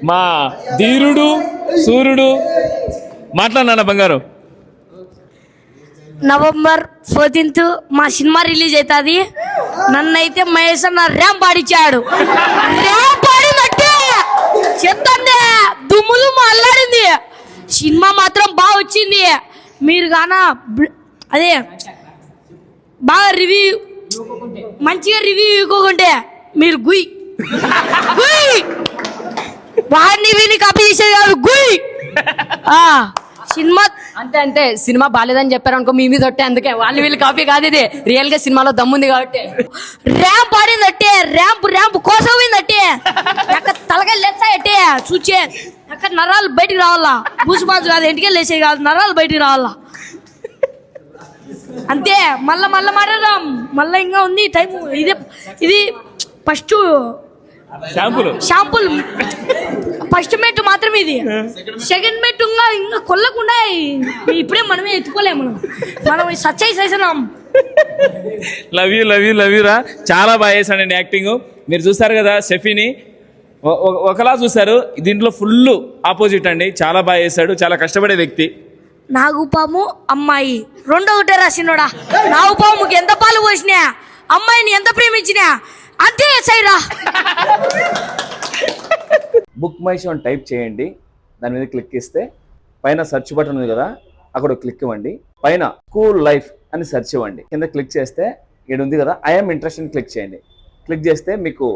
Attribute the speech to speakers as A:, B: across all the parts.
A: మా ధీరుడు సూర్యుడు మాట్లాడినా బంగారు.
B: November 14th మా సినిమా రిలీజ్ అవుతుంది. నన్నైతే మహేష్ అన్న ర్యాంప్ ఆడిచ్చాడు. ర్యాంప్ ఆడినట్టే చెప్తాండే దుమ్ములు అల్లాడింది. సినిమా మాత్రం బాగా వచ్చింది. మీరు గాన అదే బాగా రివ్యూ మంచిగా రివ్యూ ఇవ్వకుంటే మీరు గుయ్ గుయ్ వాడిని వీని కాపీ చేసేది కాదు గుయ్. సినిమా
C: అంతే సినిమా బాలేదని చెప్పారు అనుకో మీ మీద ఒట్టే. అందుకే వాళ్ళు వీళ్ళు కాపీ కాదు, ఇది రియల్ గా సినిమాలో దమ్ముంది కాబట్టి.
B: ర్యాంప్ ఆడిందట్టే ర్యాంప్ కోసం పోయిందట్టే తలకాయ లేచాయట్టే చూచే అక్కడ నరాలు బయటికి రావాలా. బూసుబాజు కాదు ఇంటికే లేచేది కాదు, నరాలు బయటికి రావాలా అంతే. మళ్ళా మాట్లాడదాం, మళ్ళా ఇంకా ఉంది టైం. ఇది ఫస్ట్ షాంపుల్ ఫస్ట్ మెట్టు మాత్రం, ఇది సెకండ్ మెట్టు ఇంకా కొల్లకుండా ఇప్పుడే మనమే ఎత్తుకోలేము. మనం సచ్చై చేసినాం.
A: లవ్ యూ రా. చాలా బాగా చేశాడండి యాక్టింగ్. మీరు చూస్తారు కదా షఫీని ఒకలా చూసారు, దీంట్లో ఫుల్ ఆపోజిట్ అండి. చాలా బాగా చేశాడు, చాలా కష్టపడే వ్యక్తి.
B: నాగుపాము అమ్మాయి రెండో ఒకటే రాసినోడా. నాగుపాముకి ఎంత పాలు పోసినా, అమ్మాయిని ఎంత ప్రేమించినా అంతే సైరా.
D: బుక్ మై షో అని టైప్ చేయండి, దాని మీద క్లిక్ ఇస్తే పైన సెర్చ్ బటన్ ఉంది కదా, అక్కడ క్లిక్ ఇవ్వండి. పైన స్కూల్ లైఫ్ అని సెర్చ్ ఇవ్వండి. కింద క్లిక్ చేస్తే ఇక్కడ ఉంది కదా ఐఎమ్ ఇంట్రెస్టెడ్ క్లిక్ చేయండి. క్లిక్ చేస్తే మీకు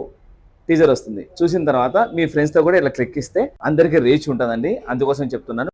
D: టీజర్ వస్తుంది. చూసిన తర్వాత మీ ఫ్రెండ్స్తో కూడా ఇట్లా క్లిక్ ఇస్తే అందరికీ రీచ్ ఉంటుందండి. అందుకోసం చెప్తున్నాను.